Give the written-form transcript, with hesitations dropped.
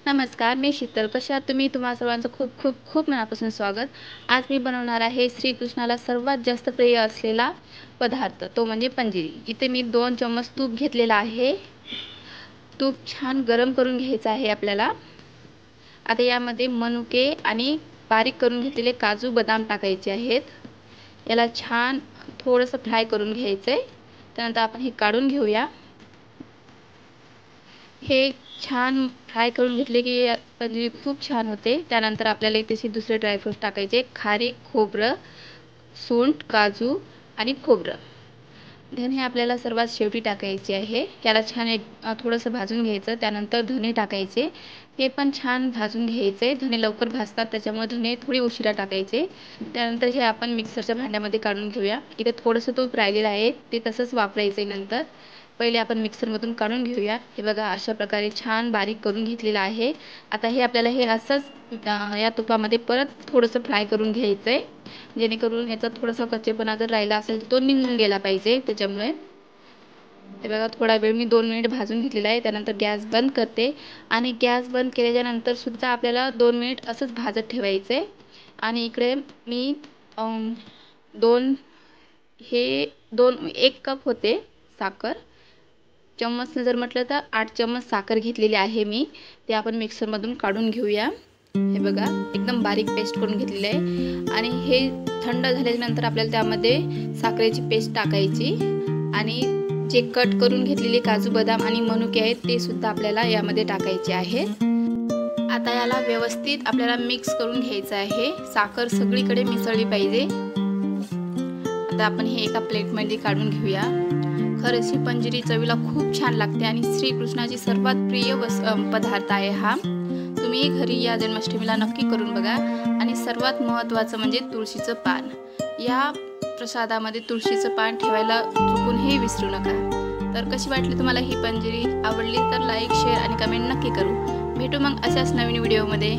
नमस्कार, मी शीतल. कशा आहात तुम्ही? तुम्हा सर्वांचं खूप खूप खूप मनापासून स्वागत. आज मी बनवणार आहे श्रीकृष्णाला सर्वात जास्त प्रिय असलेला पदार्थ, तो म्हणजे पंजिरी. इथे मी 2 चम्मच तूप घेतलेला आहे. तूप छान गरम करून घ्यायचं आहे आपल्याला. आता यामध्ये मनुके आणि बारीक करून घेतलेले काजू बदाम टाकायचे आहेत. याला छान थोडंसं फ्राय करून घ्यायचं आहे. त्यानंतर आपण हे काढून घेऊया. हे छान फ्राय करून घेतले की पनीर खूप छान होते. त्यानंतर आपल्याला इथे दुसरे ड्रायफ्रूट्स टाकायचे. खारीक, खोबरं, सुंठ, काजू आणि खोबरं. धने आपल्याला सर्वात शेवटी टाकायचे आहे. याला छान थोडंसं भाजून घ्यायचं. त्यानंतर धने टाकायचे. हे पण छान भाजून घ्यायचे. धने लवकर भाजतात, त्याच्यामुळे धने थोडी उशिरा टाकायचे. त्यानंतर हे आपण मिक्सरच्या भांड्यामध्ये काढून घेऊया. इथे थोडंसं तूप राहिलेलं आहे, ते तसंच वापरायचं आहे नंतर. पहिले आपण मिक्सरमधून काढून घेऊया. हे बघा, अशा प्रकारे छान बारीक करून घेतलेलं आहे. आता हे आपल्याला हे असंच या तुपामध्ये परत थोडंसं फ्राय करून घ्यायचं आहे, जेणेकरून याचा थोडासा कच्चेपणा जर राहिला असेल तर तो निघून गेला पाहिजे. त्याच्यामुळे हे बघा, थोडा वेळ मी 2 मिनिट भाजून घेतलेला आहे. त्यानंतर गॅस बंद करते आणि गॅस बंद केल्याच्यानंतर सुद्धा आपल्याला 2 मिनिट असंच भाजत ठेवायचं आहे. आणि इकडे मी 2 हे 1 कप होते साखर. चम्मचने जर म्हटलं तर 8 चम्मच साखर घेतलेली आहे मी. ते आपण मिक्सरमधून काढून घेऊया. हे बघा, एकदम बारीक पेस्ट करून घेतलेली आहे. आणि हे थंड झाल्यानंतर आपल्याला त्यामध्ये साखरेची पेस्ट टाकायची आणि जे कट करून घेतलेले काजू बदाम आणि मनुके आहेत ते सुद्धा आपल्याला यामध्ये टाकायचे आहेत. आता याला व्यवस्थित आपल्याला मिक्स करून घ्यायचं आहे. साखर सगळीकडे मिसळली पाहिजे. आता आपण हे एका प्लेटमध्ये काढून घेऊया. खरंच ही पंजिरी चवीला खूप छान लागते आणि श्रीकृष्णाची सर्वात प्रिय पदार्थ आहे हा. तुम्ही घरी या जन्माष्टमीला नक्की करून बघा. आणि सर्वात महत्त्वाचं म्हणजे तुळशीचं पान. या प्रसादामध्ये तुळशीचं पान ठेवायला चुकूनही विसरू नका. तर कशी वाटली तुम्हाला ही पंजिरी? आवडली तर लाईक, शेअर आणि कमेंट नक्की करू. भेटू मग अशाच नवीन व्हिडिओमध्ये.